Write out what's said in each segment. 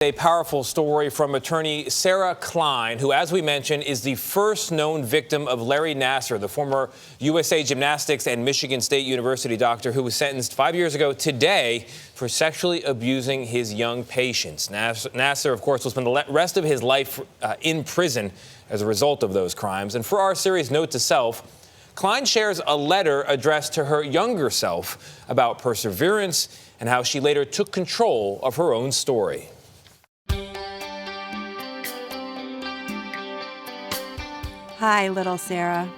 A powerful story from attorney Sarah Klein, who, as we mentioned, is the first known victim of Larry Nassar, the former USA Gymnastics and Michigan State University doctor who was sentenced 5 years ago today for sexually abusing his young patients. Nassar, of course, will spend the rest of his life in prison as a result of those crimes. And for our series Note to Self, Klein shares a letter addressed to her younger self about perseverance and how she later took control of her own story. Hi, little Sarah.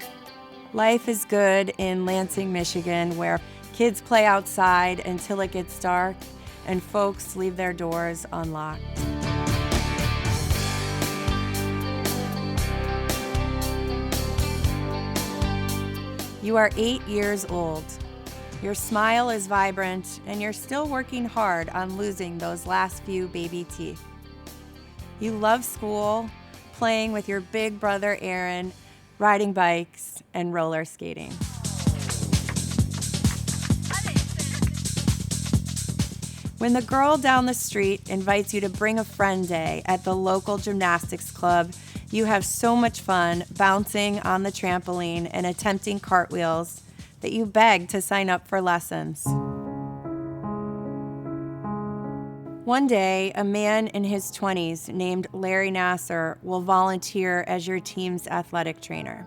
Life is good in Lansing, Michigan, where kids play outside until it gets dark and folks leave their doors unlocked. You are 8 years old. Your smile is vibrant, and you're still working hard on losing those last few baby teeth. You love school, playing with your big brother Aaron, riding bikes, and roller skating. When the girl down the street invites you to bring a friend day at the local gymnastics club, you have so much fun bouncing on the trampoline and attempting cartwheels that you beg to sign up for lessons. One day, a man in his 20s named Larry Nassar will volunteer as your team's athletic trainer.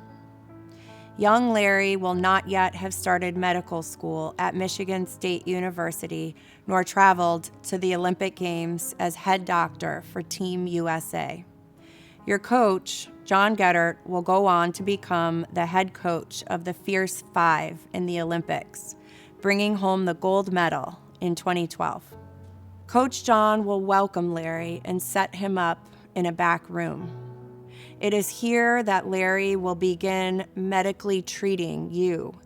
Young Larry will not yet have started medical school at Michigan State University, nor traveled to the Olympic Games as head doctor for Team USA. Your coach, John Geddert, will go on to become the head coach of the Fierce Five in the Olympics, bringing home the gold medal in 2012. Coach John will welcome Larry and set him up in a back room. It is here that Larry will begin medically treating you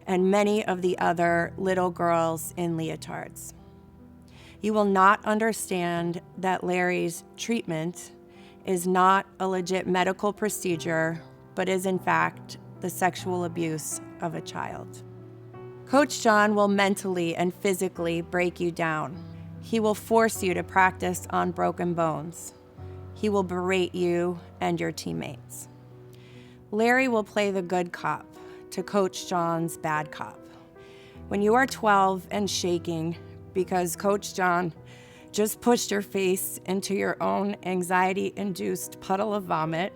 and many of the other little girls in leotards. You will not understand that Larry's treatment is not a legit medical procedure, but is in fact the sexual abuse of a child. Coach John will mentally and physically break you down. He will force you to practice on broken bones. He will berate you and your teammates. Larry will play the good cop to Coach John's bad cop. When you are 12 and shaking because Coach John just pushed your face into your own anxiety-induced puddle of vomit,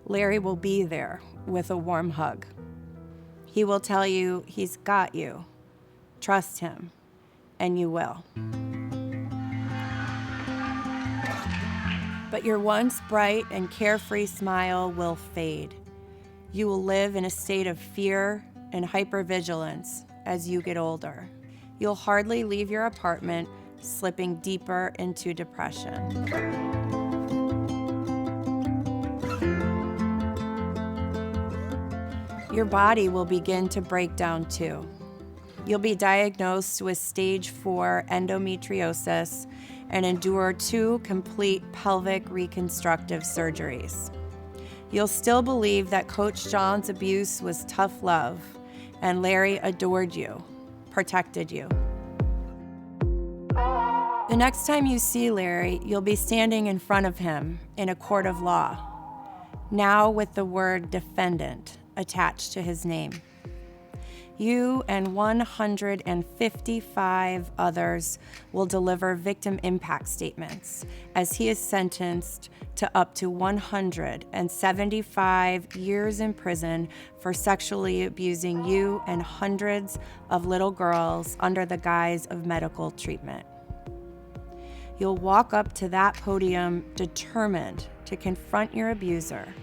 Larry will be there with a warm hug. He will tell you he's got you. Trust him, and you will. But your once bright and carefree smile will fade. You will live in a state of fear and hypervigilance as you get older. You'll hardly leave your apartment, slipping deeper into depression. Your body will begin to break down too. You'll be diagnosed with stage 4 endometriosis and endure 2 complete pelvic reconstructive surgeries. You'll still believe that Coach John's abuse was tough love, and Larry adored you, protected you. The next time you see Larry, you'll be standing in front of him in a court of law, now with the word defendant attached to his name. You and 155 others will deliver victim impact statements as he is sentenced to up to 175 years in prison for sexually abusing you and hundreds of little girls under the guise of medical treatment. You'll walk up to that podium determined to confront your abuser,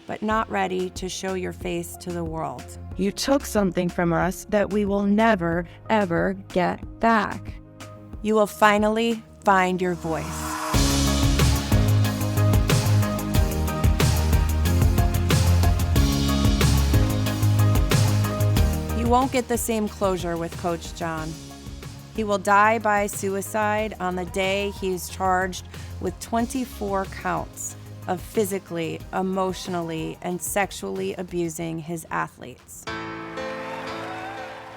but not ready to show your face to the world. You took something from us that we will never, ever get back. You will finally find your voice. You won't get the same closure with Coach John. He will die by suicide on the day he's charged with 24 counts of physically, emotionally, and sexually abusing his athletes.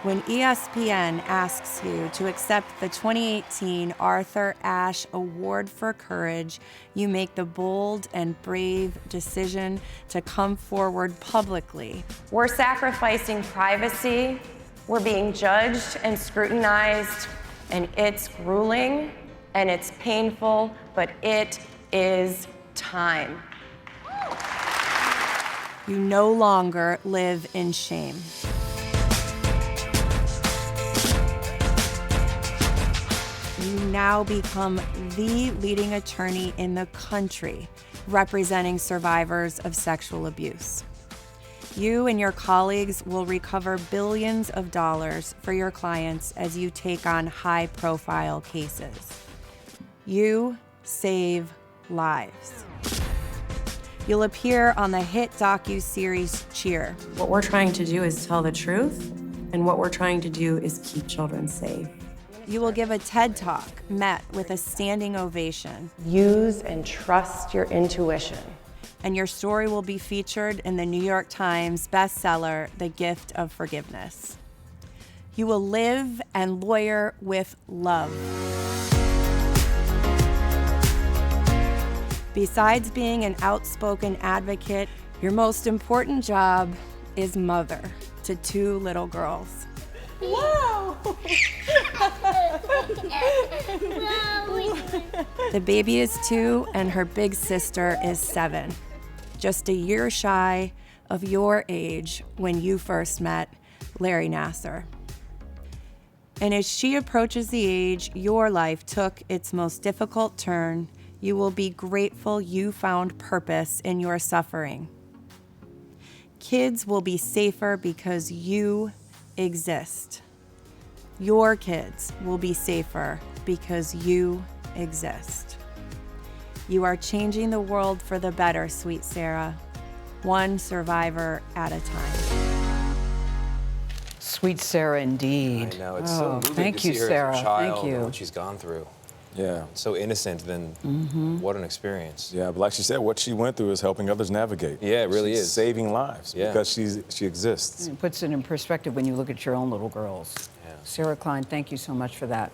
When ESPN asks you to accept the 2018 Arthur Ashe Award for Courage, you make the bold and brave decision to come forward publicly. We're sacrificing privacy, we're being judged and scrutinized, and it's grueling and it's painful, but it is time. You no longer live in shame. You now become the leading attorney in the country representing survivors of sexual abuse. You and your colleagues will recover billions of dollars for your clients as you take on high-profile cases. You save lives. You'll appear on the hit docu-series Cheer. What we're trying to do is tell the truth, and what we're trying to do is keep children safe. You will give a TED Talk met with a standing ovation. Use and trust your intuition. And your story will be featured in the New York Times bestseller, The Gift of Forgiveness. You will live and lawyer with love. Besides being an outspoken advocate, your most important job is mother to 2 little girls. Wow! The baby is 2 and her big sister is 7, just a year shy of your age when you first met Larry Nassar. And as she approaches the age your life took its most difficult turn, you will be grateful you found purpose in your suffering. Kids will be safer because you exist. Your kids will be safer because you exist. You are changing the world for the better, sweet Sarah, one survivor at a time. Sweet Sarah, indeed. I know, it's so moving thank to you, see her Sarah. as a child Thank you. and what she's gone through. Yeah. So innocent, then what an experience. Yeah, but like she said, what she went through is helping others navigate. Yeah, it really She's is. saving lives Yeah. because she exists. It puts it in perspective when you look at your own little girls. Yeah. Sarah Klein, thank you so much for that.